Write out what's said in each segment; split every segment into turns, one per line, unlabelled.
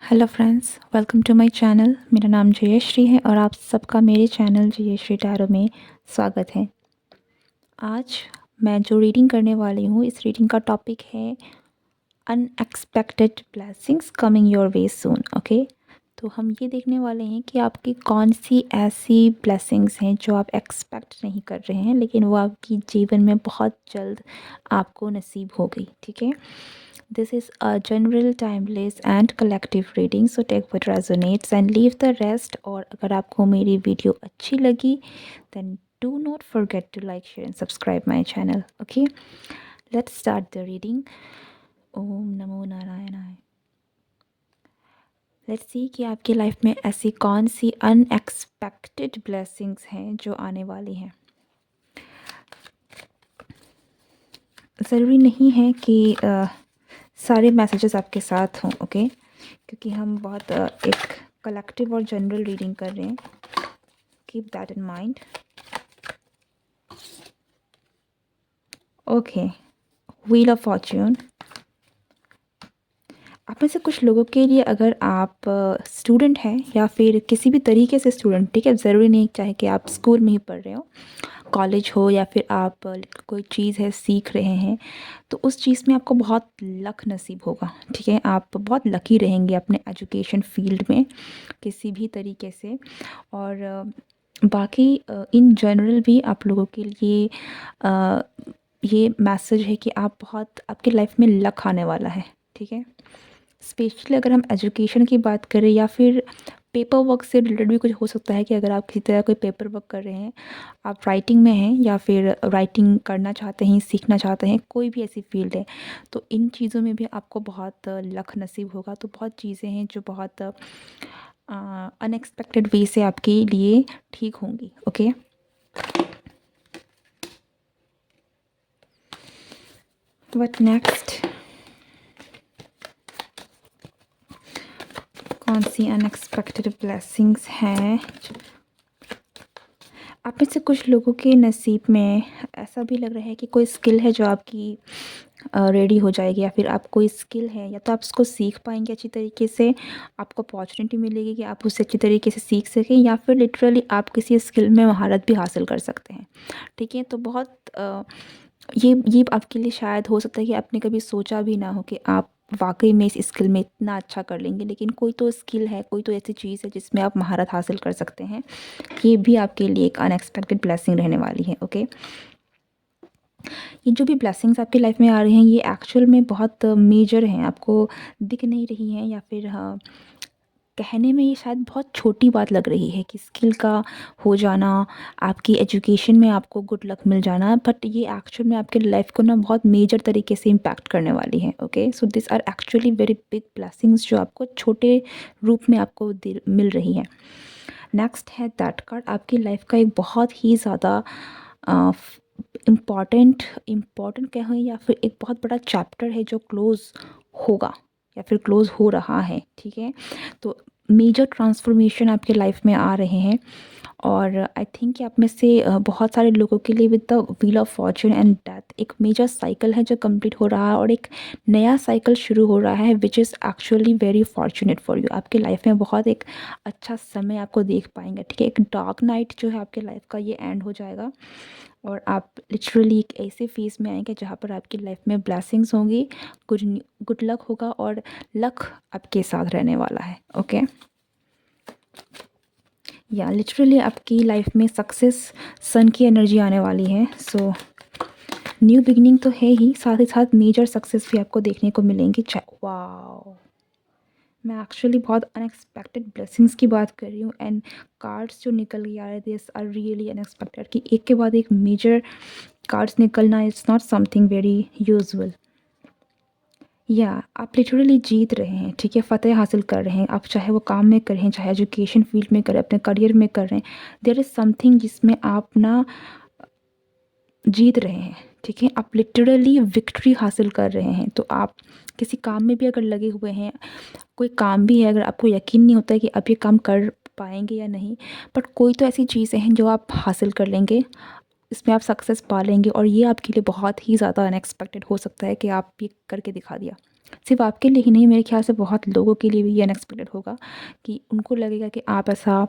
Hello friends, welcome to my channel. मेरा नाम जयश्री है और आप सबका मेरे चैनल जयश्री टैरो में स्वागत है। आज मैं जो रीडिंग करने वाली हूँ, इस रीडिंग का टॉपिक है unexpected blessings coming your way soon. Okay, तो हम ये देखने वाले हैं कि आपकी कौन सी ऐसी ब्लेसिंग्स हैं जो आप एक्सपेक्ट नहीं कर रहे हैं, लेकिन वो आपकी जीवन में बहुत जल्द आपको नसीब हो गई। ठीक है, this is a general, timeless and collective reading, so take what resonates and leave the rest। और अगर आपको मेरी वीडियो अच्छी लगी then do not forget to like, share and subscribe my channel। okay, let's start the reading। ओम नमो नारायणाय। Let's see कि आपकी life में ऐसी कौन सी अनएक्सपेक्टेड ब्लेसिंग्स हैं जो आने वाली हैं। ज़रूरी नहीं है कि सारे मैसेजेस आपके साथ हों। ओके, क्योंकि हम बहुत एक कलेक्टिव और जनरल रीडिंग कर रहे हैं। Keep that in mind. Okay, wheel of Fortune. आप में से कुछ लोगों के लिए, अगर आप स्टूडेंट हैं या फिर किसी भी तरीके से स्टूडेंट, ठीक है, ज़रूरी नहीं चाहे कि आप स्कूल में ही पढ़ रहे हो, कॉलेज हो या फिर आप कोई चीज़ है सीख रहे हैं, तो उस चीज़ में आपको बहुत लक नसीब होगा। ठीक है, आप बहुत लकी रहेंगे अपने एजुकेशन फील्ड में किसी भी तरीके से। और बाकी इन जनरल भी आप लोगों के लिए ये मैसेज है कि आप बहुत, आपकी लाइफ में लक आने वाला है। ठीक है, स्पेशली अगर हम एजुकेशन की बात करें या फिर पेपर वर्क से रिलेटेड भी कुछ हो सकता है कि अगर आप किसी तरह कोई पेपर वर्क कर रहे हैं, आप राइटिंग में हैं या फिर राइटिंग करना चाहते हैं, सीखना चाहते हैं, कोई भी ऐसी फील्ड है, तो इन चीज़ों में भी आपको बहुत लक नसीब होगा। तो बहुत चीज़ें हैं जो बहुत अनएक्सपेक्टेड वे से आपके लिए ठीक होंगी। Okay, what next? कौन सी अनएक्सपेक्टेड ब्लेसिंग्स हैं? आप में से कुछ लोगों के नसीब में ऐसा भी लग रहा है कि कोई स्किल है जो आपकी रेडी हो जाएगी, या फिर आप कोई स्किल है या तो आप उसको सीख पाएंगे अच्छी तरीके से, आपको अपॉर्चुनिटी मिलेगी कि आप उसे अच्छी तरीके से सीख सकें, या फिर लिटरली आप किसी स्किल में महारत भी हासिल कर सकते हैं। ठीक है, तो बहुत ये आपके लिए शायद हो सकता है कि आपने कभी सोचा भी ना हो कि आप वाकई में इस स्किल में इतना अच्छा कर लेंगे, लेकिन कोई तो स्किल है, कोई तो ऐसी चीज़ है जिसमें आप महारत हासिल कर सकते हैं। ये भी आपके लिए एक अनएक्सपेक्टेड ब्लेसिंग रहने वाली है। ओके, ये जो भी ब्लेसिंग्स आपकी लाइफ में आ रही हैं, ये एक्चुअल में बहुत मेजर हैं, आपको दिख नहीं रही हैं, या फिर कहने में ये शायद बहुत छोटी बात लग रही है कि स्किल का हो जाना, आपकी एजुकेशन में आपको गुड लक मिल जाना, बट ये एक्चुअल में आपके लाइफ को ना बहुत मेजर तरीके से इम्पैक्ट करने वाली है। Okay, so this are actually very big blessings जो आपको छोटे रूप में आपको मिल रही हैं। नेक्स्ट है दैट कार्ड। आपकी लाइफ का एक बहुत ही ज़्यादा इम्पॉर्टेंट कहें या फिर एक बहुत बड़ा चैप्टर है जो क्लोज़ होगा या फिर क्लोज़ हो रहा है। ठीक है, तो मेजर ट्रांसफॉर्मेशन आपके लाइफ में आ रहे हैं, और आई थिंक कि आप में से बहुत सारे लोगों के लिए with the wheel of Fortune and death एक मेजर साइकिल है जो कंप्लीट हो रहा है, और एक नया साइकिल शुरू हो रहा है which is actually very fortunate for you. आपके लाइफ में बहुत एक अच्छा समय आपको देख पाएंगे। ठीक है, एक डार्क नाइट जो है आपके लाइफ का, ये एंड हो जाएगा, और आप लिटरली एक ऐसे फेज़ में आएंगे जहाँ पर आपकी लाइफ में ब्लेसिंग्स होंगी, गुड लक होगा, और लक आपके साथ रहने वाला है। ओके, या लिटरली आपकी लाइफ में सक्सेस सन की एनर्जी आने वाली है। सो न्यू बिगिनिंग तो है ही, साथ साथ मेजर सक्सेस भी आपको देखने को मिलेंगी। वाओ, मैं एक्चुअली बहुत अनएक्सपेक्टेड ब्लेसिंग्स की बात कर रही हूँ, एंड कार्ड्स जो निकल के आ रहे थे आर रियली अनएक्सपेक्टेड, कि एक के बाद एक मेजर कार्ड्स निकलना it's not something very usual. या आप लिटरली जीत रहे हैं। ठीक है, फ़तेह हासिल कर रहे हैं, आप चाहे वो काम में कर रहे हैं, चाहे एजुकेशन फील्ड में करें, अपने करियर में कर रहे हैं, देयर इज़ समथिंग जिसमें आप ना जीत रहे हैं। ठीक है, आप लिटरली विक्ट्री हासिल कर रहे हैं। तो आप किसी काम में भी अगर लगे हुए हैं, कोई काम भी है, अगर आपको यकीन नहीं होता है कि आप ये काम कर पाएंगे या नहीं, बट कोई तो ऐसी चीज़ें हैं जो आप हासिल कर लेंगे, इसमें आप सक्सेस पा लेंगे, और ये आपके लिए बहुत ही ज़्यादा अनएक्सपेक्टेड हो सकता है कि आप ये करके दिखा दिया। सिर्फ़ आपके लिए ही नहीं, मेरे ख़्याल से बहुत लोगों के लिए भी ये अनएक्सपेक्टेड होगा कि उनको लगेगा कि आप ऐसा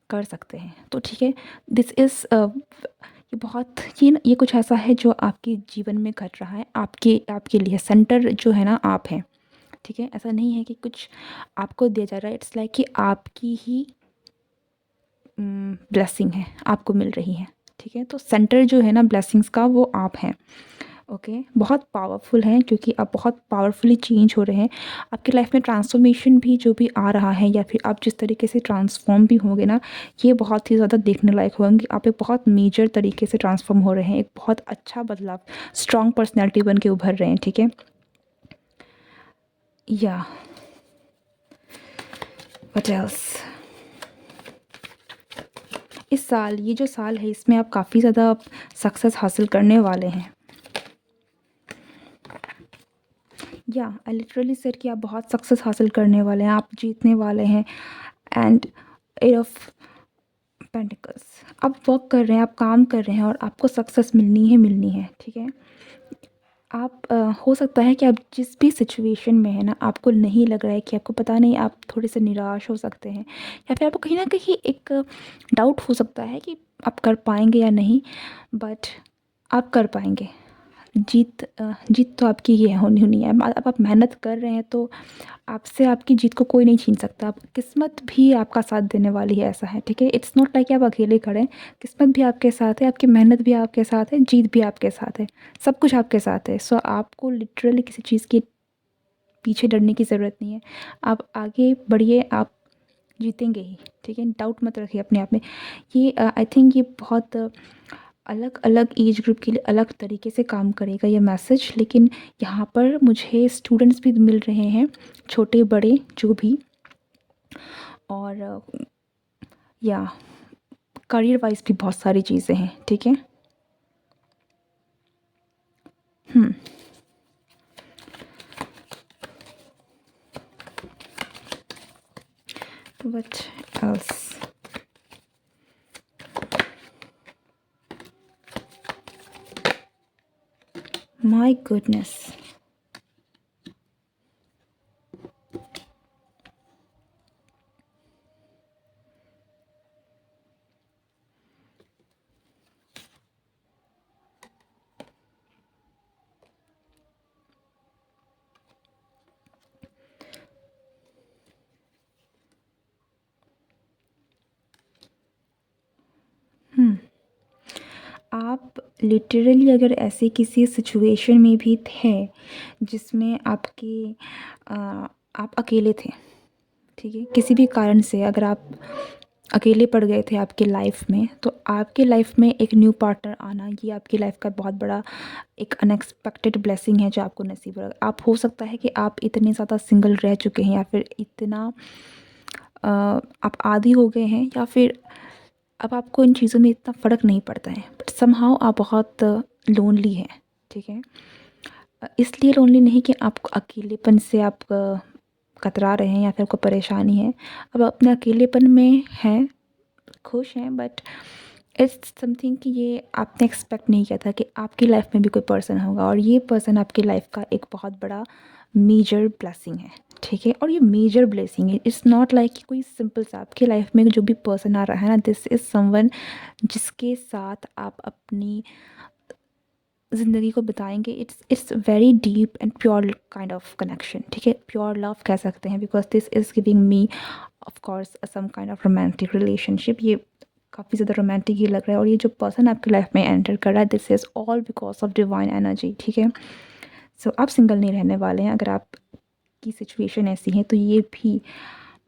कर सकते हैं। तो ठीक है, दिस इज़ ये बहुत ये कुछ ऐसा है जो आपके जीवन में घट रहा है, आपके आपके लिए सेंटर जो है ना आप हैं, ठीक है? ऐसा नहीं है कि कुछ आपको दिया जा रहा है, इट्स लाइक कि आपकी ही ब्लेसिंग है, आपको मिल रही है, ठीक है? तो सेंटर जो है ना ब्लेसिंग्स का वो आप हैं, ओके? बहुत पावरफुल हैं क्योंकि आप बहुत पावरफुली चेंज हो रहे हैं। आपकी लाइफ में ट्रांसफॉर्मेशन भी जो भी आ रहा है या फिर आप जिस तरीके से ट्रांसफॉर्म भी होंगे ना, ये बहुत ही ज़्यादा देखने लायक होंगे। आप एक बहुत मेजर तरीके से ट्रांसफॉर्म हो रहे हैं, एक बहुत अच्छा बदलाव, स्ट्रॉन्ग पर्सनैलिटी बन के उभर रहे हैं, ठीक है? या व्हाट एल्स? इस साल, ये जो साल है इसमें आप काफ़ी ज़्यादा सक्सेस हासिल करने वाले हैं। या आई लिटरली सेड कि आप बहुत सक्सेस हासिल करने वाले हैं, आप जीतने वाले हैं। एंड एट ऑफ पेंटिकल्स, आप वर्क कर रहे हैं, आप काम कर रहे हैं और आपको सक्सेस मिलनी है, ठीक है? आप हो सकता है कि आप जिस भी सिचुएशन में है ना, आपको नहीं लग रहा है कि आपको पता नहीं, आप थोड़े से निराश हो सकते हैं या फिर आपको कहीं न कहीं एक डाउट हो सकता है कि आप कर पाएँगे या नहीं, बट आप कर पाएँगे। जीत तो आपकी ही है, होनी है। अब आप मेहनत कर रहे हैं तो आपसे आपकी जीत को कोई नहीं छीन सकता। आप किस्मत भी आपका साथ देने वाली है, ऐसा है, ठीक है? इट्स नॉट लाइक कि आप अकेले खड़े हैं, किस्मत भी आपके साथ है, आपकी मेहनत भी आपके साथ है, जीत भी आपके साथ है, सब कुछ आपके साथ है। सो आपको लिटरली किसी चीज़ के पीछे डरने की ज़रूरत नहीं है। आप आगे बढ़िए, आप जीतेंगे ही, ठीक है? डाउट मत रखिए अपने आप में। ये आई थिंक ये बहुत अलग-अलग एज ग्रुप के लिए अलग तरीके से काम करेगा ये मैसेज, लेकिन यहाँ पर मुझे स्टूडेंट्स भी मिल रहे हैं, छोटे-बड़े जो भी, और या करियर वाइज़ भी बहुत सारी चीज़ें हैं, ठीक है? Hmm, what else? My goodness! Hmm. आप लिटरली अगर ऐसे किसी सिचुएशन में भी थे जिसमें अ, आप अकेले थे, ठीक है? किसी भी कारण से अगर आप अकेले पड़ गए थे आपकी लाइफ में, तो आपकी लाइफ में एक न्यू पार्टनर आना, ये आपकी लाइफ का बहुत बड़ा एक अनएक्सपेक्टेड ब्लेसिंग है जो आपको नसीब हो। आप हो सकता है कि आप इतने ज़्यादा सिंगल रह चुके हैं या फिर इतना आप आदी हो गए हैं या फिर अब आपको इन चीज़ों में इतना फ़र्क नहीं पड़ता है, बट समहाउ आप बहुत लोनली हैं, ठीक है? इसलिए लोनली नहीं कि आपको अकेलेपन से आप कतरा रहे हैं या फिर आपको परेशानी है। अब अपने अकेलेपन में हैं, खुश हैं, बट इट्स समथिंग कि ये आपने एक्सपेक्ट नहीं किया था कि आपकी लाइफ में भी कोई पर्सन होगा और ये पर्सन आपकी लाइफ का एक बहुत बड़ा मेजर ब्लेसिंग है, ठीक है? और ये मेजर ब्लेसिंग है, इट्स नॉट लाइक कि कोई सिंपल सा आपकी लाइफ में जो भी पर्सन आ रहा है ना, दिस इज़ समवन जिसके साथ आप अपनी ज़िंदगी को बिताएँगे। It's very deep and pure kind of connection, ठीक है? प्योर लव कह सकते हैं, because this is giving me of course some kind of romantic relationship. ये काफ़ी ज़्यादा रोमांटिक ही लग रहा है और ये जो पर्सन आपकी लाइफ में एंटर कर रहा है, this is all because of divine energy, ठीक है? सो आप सिंगल नहीं रहने वाले हैं। अगर आपकी सिचुएशन ऐसी है तो ये भी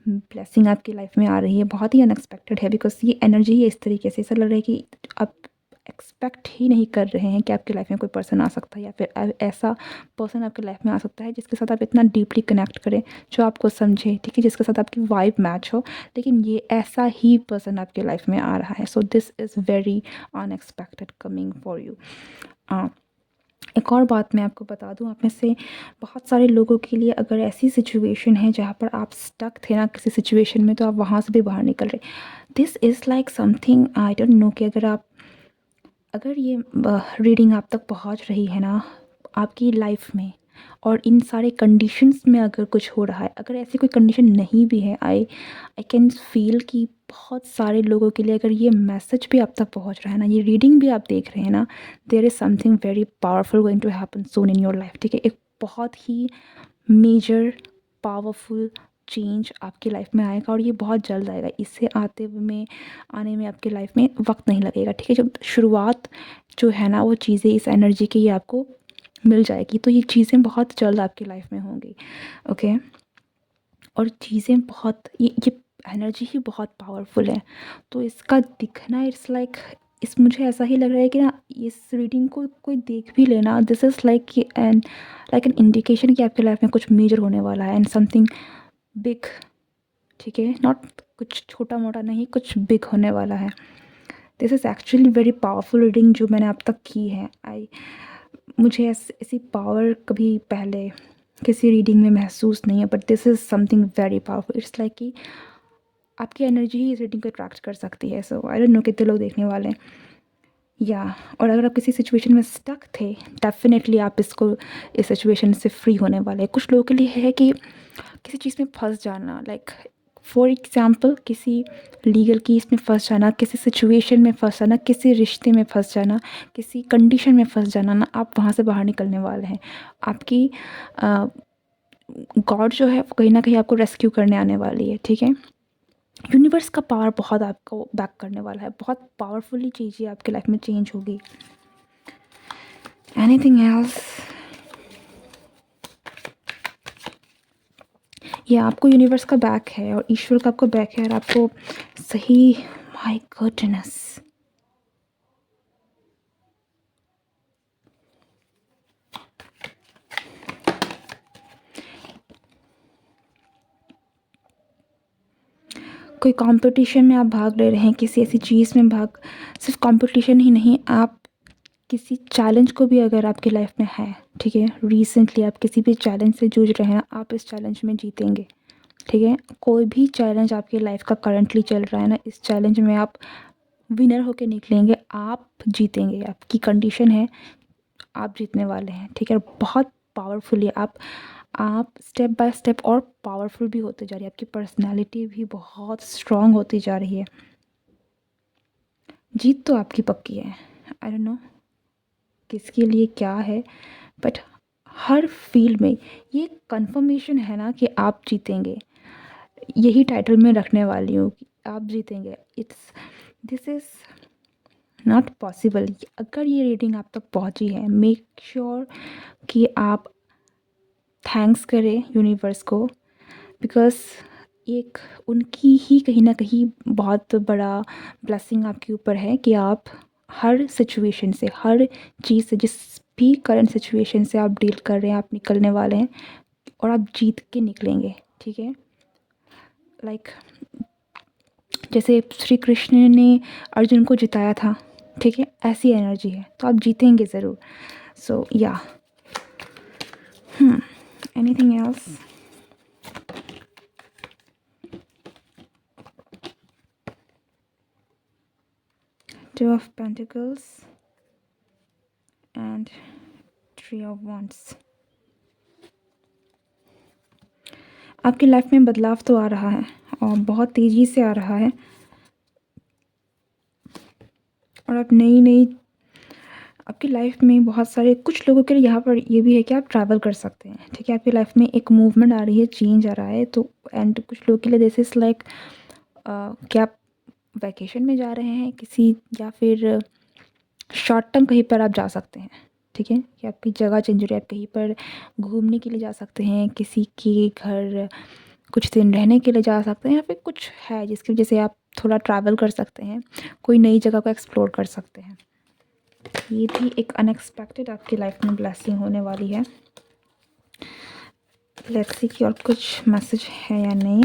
ब्लेसिंग आपकी लाइफ में आ रही है, बहुत ही अनएक्सपेक्टेड है, बिकॉज़ ये एनर्जी ही इस तरीके से ऐसा लग रहा है कि आप एक्सपेक्ट ही नहीं कर रहे हैं कि आपकी लाइफ में कोई पर्सन आ सकता है या फिर ऐसा पर्सन आपकी लाइफ में आ सकता है जिसके साथ आप इतना डीपली कनेक्ट करें, जो आपको समझे, ठीक है? जिसके साथ आपकी वाइब मैच हो, लेकिन ये ऐसा ही पर्सन आपकी लाइफ में आ रहा है। So this is very unexpected coming for you. एक और बात मैं आपको बता दूँ, आप में से बहुत सारे लोगों के लिए अगर ऐसी सिचुएशन है जहाँ पर आप स्टक थे ना किसी सिचुएशन में, तो आप वहाँ से भी बाहर निकल रहे। This is like something, I don't know, कि अगर ये रीडिंग आप तक पहुँच रही है ना आपकी लाइफ में, और इन सारे कंडीशंस में अगर कुछ हो रहा है, अगर ऐसी कोई कंडीशन नहीं भी है, आई आई कैन फ़ील कि बहुत सारे लोगों के लिए अगर ये मैसेज भी आप तक पहुँच रहा है ना, ये रीडिंग भी आप देख रहे हैं ना, there is something very powerful going to happen soon in your life, ठीक है? एक बहुत ही मेजर पावरफुल चेंज आपकी लाइफ में आएगा और ये बहुत जल्द आएगा। इससे आने में आपकी लाइफ में वक्त नहीं लगेगा, ठीक है? जब शुरुआत जो है ना, वो चीज़ें इस एनर्जी की ये आपको मिल जाएगी, तो ये चीज़ें बहुत जल्द आपकी लाइफ में होंगी, ओके? और चीज़ें बहुत ये एनर्जी ही बहुत पावरफुल है, तो इसका दिखना इट्स लाइक इस मुझे ऐसा ही लग रहा है कि ना, इस रीडिंग को कोई देख भी लेना, this is like an indication कि आपकी लाइफ में कुछ मेजर होने वाला है एंड समथिंग बिग, ठीक है? नॉट कुछ छोटा-मोटा नहीं, कुछ बिग होने वाला है। This is actually very powerful reading जो मैंने अब तक की है। मुझे ऐसी पावर कभी पहले किसी रीडिंग में महसूस नहीं है, but this is something very powerful. It's like कि आपकी एनर्जी ही इस रीडिंग को अट्रैक्ट कर सकती है। सो आई डोंट नो कितने लोग देखने वाले हैं, या और अगर आप किसी सिचुएशन में स्टक थे, डेफिनेटली आप इस सिचुएशन से फ्री होने वाले हैं। कुछ लोगों के लिए है कि किसी चीज़ में फंस जाना, लाइक फॉर एग्जाम्पल किसी लीगल केस में फंस जाना, किसी सिचुएशन में फंस जाना, किसी रिश्ते में फंस जाना, किसी कंडीशन में फंस जाना ना, आप वहाँ से बाहर निकलने वाले हैं। आपकी गॉड जो है वो कहीं ना कहीं आपको रेस्क्यू करने आने वाली है, ठीक है? यूनिवर्स का पावर बहुत आपको बैक करने वाला है, बहुत पावरफुली चीज़ें आपकी लाइफ में चेंज होगी। Anything else? ये आपको यूनिवर्स का बैक है और ईश्वर का आपको बैक है और आपको सही, माय गॉडनेस, कोई कंपटीशन में आप भाग ले रहे हैं, किसी ऐसी चीज़ में सिर्फ कंपटीशन ही नहीं, आप किसी चैलेंज को भी अगर आपकी लाइफ में है, ठीक है? रिसेंटली आप किसी भी चैलेंज से जूझ रहे हैं, आप इस चैलेंज में जीतेंगे, ठीक है? कोई भी चैलेंज आपकी लाइफ का करंटली चल रहा है ना, इस चैलेंज में आप विनर होके निकलेंगे, आप जीतेंगे। आपकी कंडीशन है, आप जीतने वाले हैं, ठीक है? और बहुत पावरफुली आप स्टेप बाय स्टेप और पावरफुल भी होते जा रही है, आपकी पर्सनालिटी भी बहुत स्ट्रांग होती जा रही है। जीत तो आपकी पक्की है। आई डोंट नो किसके लिए क्या है, बट हर फील्ड में ये कंफर्मेशन है ना कि आप जीतेंगे। यही टाइटल मैं रखने वाली हूँ कि आप जीतेंगे। This is not possible. अगर ये रीडिंग आप तक पहुँची है, मेक श्योर कि आप थैंक्स करें यूनिवर्स को, बिकॉज़ एक उनकी ही कहीं न कहीं बहुत बड़ा ब्लेसिंग आपके ऊपर है कि आप हर सिचुएशन से, हर चीज़ से, जिस भी करंट सिचुएशन से आप डील कर रहे हैं, आप निकलने वाले हैं और आप जीत के निकलेंगे, ठीक है? लाइक जैसे श्री कृष्ण ने अर्जुन को जिताया था, ठीक है? ऐसी एनर्जी है, तो आप जीतेंगे ज़रूर। सो या anything else? Two of Pentacles and Three of Wands. आपकी लाइफ में बदलाव तो आ रहा है और बहुत तेज़ी से आ रहा है, और आप नई आपकी लाइफ में बहुत सारे कुछ लोगों के लिए यहाँ पर ये भी है कि आप ट्रैवल कर सकते हैं, ठीक है? आपकी लाइफ में एक मूवमेंट आ रही है, चेंज आ रहा है, तो एंड कुछ लोगों के लिए दिस इज़ लाइक कि आप वैकेशन में जा रहे हैं किसी, या फिर शॉर्ट टर्म कहीं पर आप जा सकते हैं, ठीक है? कि आपकी जगह चेंज हो रही है, आप कहीं पर घूमने के लिए जा सकते हैं, किसी के घर कुछ दिन रहने के लिए जा सकते हैं, या फिर कुछ है जिसकी वजह से आप थोड़ा ट्रैवल कर सकते हैं, कोई नई जगह को एक्सप्लोर कर सकते हैं। ये भी एक अनएक्सपेक्टेड आपकी लाइफ में ब्लेसिंग होने वाली है। लेट्स सी कि और कुछ मैसेज है या नहीं।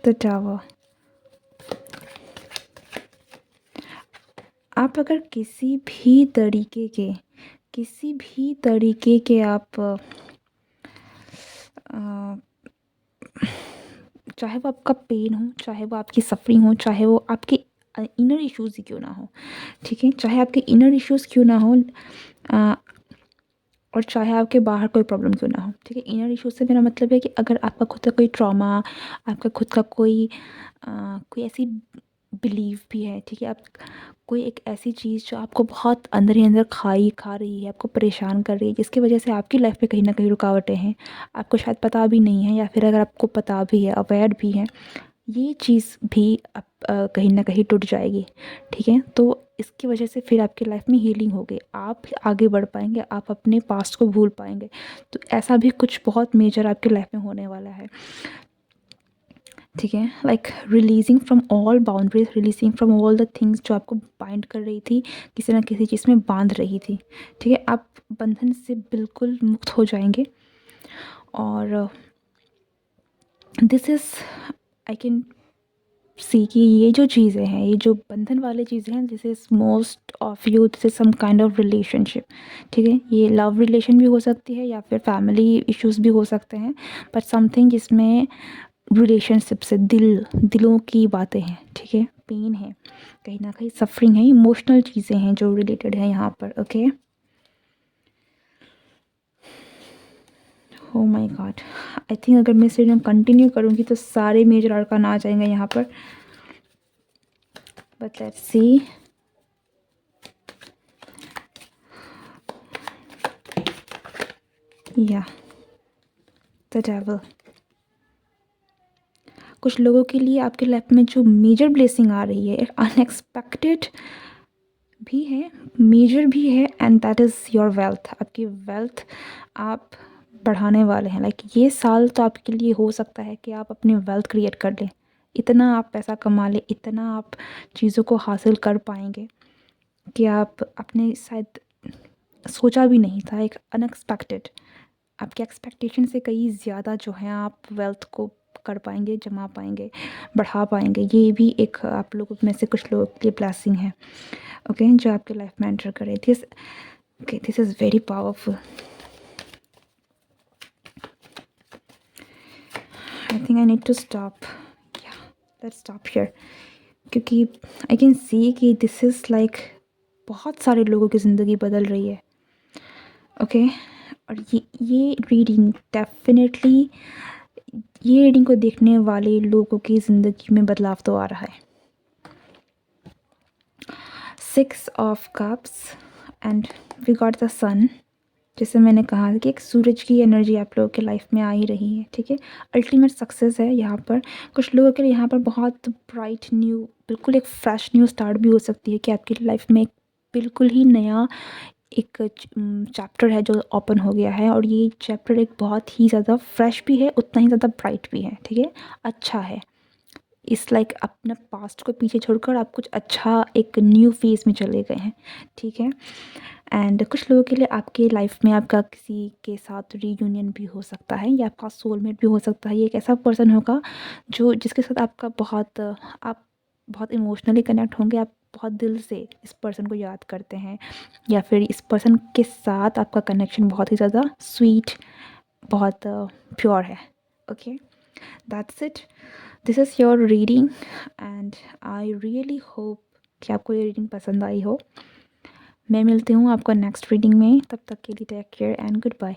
The tower. आप अगर किसी भी तरीके के आप चाहे वो आपका पेन हो, चाहे वो आपकी सफ़रिंग हो, चाहे वो आपके इनर इश्यूज़ ही क्यों ना हो, ठीक है? चाहे आपके इनर इश्यूज़ क्यों ना हो, अ, और चाहे आपके बाहर कोई प्रॉब्लम क्यों ना हो, ठीक है? इनर इश्यूज़ से मेरा मतलब है कि अगर आपका खुद का कोई ट्रॉमा, आपका खुद का कोई ऐसी बिलीव भी है, ठीक है? आप कोई एक ऐसी चीज़ जो आपको बहुत अंदर ही अंदर खा रही है, आपको परेशान कर रही है, जिसकी वजह से आपकी लाइफ में कहीं न कहीं रुकावटें हैं, आपको शायद पता भी नहीं है, या फिर अगर आपको पता भी है, अवेयर भी है, ये चीज़ भी कहीं न कहीं टूट जाएगी, ठीक है? तो इसकी वजह से फिर आपकी लाइफ में हीलिंग होगी, आप आगे बढ़ पाएँगे, आप अपने पास्ट को भूल पाएँगे। तो ऐसा भी कुछ बहुत मेजर आपकी लाइफ में होने वाला है, ठीक है? Like releasing from all boundaries, releasing from all the things जो आपको बाइंड कर रही थी, किसी न किसी चीज़ में बाँध रही थी, ठीक है? आप बंधन से बिल्कुल मुक्त हो जाएँगे, और this is, I can see कि ये जो चीज़ें हैं, ये जो बंधन वाली चीज़ें हैं, this is most of you, this is some kind of relationship, ठीक है? ये लव रिलेशन भी हो सकती है, या फिर फैमिली इश्यूज़ भी हो सकते हैं, बट समथिंग जिसमें रिलेशनशिप से दिलों की बातें हैं, ठीक है? पेन है, कहीं न कहीं सफ़रिंग है, इमोशनल चीज़ें हैं जो रिलेटेड हैं यहाँ पर, okay? Oh my God! I think अगर मैं इस रीडिंग कंटिन्यू करूँगी तो सारे मेजर आर्कान आ जाएँगे यहाँ पर, बट लेट्स सी। या द डेविल। कुछ लोगों के लिए आपके लाइफ में जो मेजर ब्लेसिंग आ रही है, अनएक्सपेक्टेड भी है, मेजर भी है, and that is your wealth. आपकी वेल्थ आप बढ़ाने वाले हैं। लाइक ये साल तो आपके लिए हो सकता है कि आप अपनी वेल्थ क्रिएट कर लें, इतना आप पैसा कमा लें, इतना आप चीज़ों को हासिल कर पाएंगे कि आप अपने शायद सोचा भी नहीं था। एक अनएक्सपेक्टेड, आपके एक्सपेक्टेशन से कहीं ज़्यादा जो है आप वेल्थ को कर पाएंगे, जमा पाएंगे, बढ़ा पाएंगे। ये भी एक आप लोगों में से कुछ लोगों के लिए ब्लेसिंग है, ओके, जो आपके लाइफ में एंटर करे। This is very powerful. I think I need to stop, या लेट्स स्टॉप हियर, क्योंकि आई कैन सी कि दिस इज़ लाइक बहुत सारे लोगों की ज़िंदगी बदल रही है, ओके? और ये रीडिंग डेफिनेटली, ये रीडिंग को देखने वाले लोगों की ज़िंदगी में बदलाव तो आ रहा है। 6 of cups and we got the sun. जैसे मैंने कहा कि एक सूरज की एनर्जी आप लोगों के लाइफ में आ ही रही है, ठीक है? अल्टीमेट सक्सेस है यहाँ पर। कुछ लोगों के लिए यहाँ पर बहुत ब्राइट न्यू, बिल्कुल एक फ्रेश न्यू स्टार्ट भी हो सकती है कि आपकी लाइफ में एक बिल्कुल ही नया एक चैप्टर है जो ओपन हो गया है, और ये चैप्टर एक बहुत ही ज़्यादा फ्रेश भी है, उतना ही ज़्यादा ब्राइट भी है, ठीक है? अच्छा है। इस लाइक अपना पास्ट को पीछे छोड़कर आप कुछ अच्छा एक न्यू फेज़ में चले गए हैं, ठीक है? एंड कुछ लोगों के लिए आपके लाइफ में आपका किसी के साथ रीयूनियन भी हो सकता है, या आपका सोलमेट भी हो सकता है। ये एक ऐसा पर्सन होगा जो जिसके साथ आपका आप बहुत इमोशनली कनेक्ट होंगे, आप बहुत दिल से इस पर्सन को याद करते हैं, या फिर इस पर्सन के साथ आपका कनेक्शन बहुत ही ज़्यादा स्वीट, बहुत प्योर है, okay? That's it, this is your reading, and I really hope कि आपको ये रीडिंग पसंद आई हो। मैं मिलती हूँ आपको नेक्स्ट रीडिंग में, तब तक के लिए take care and good bye.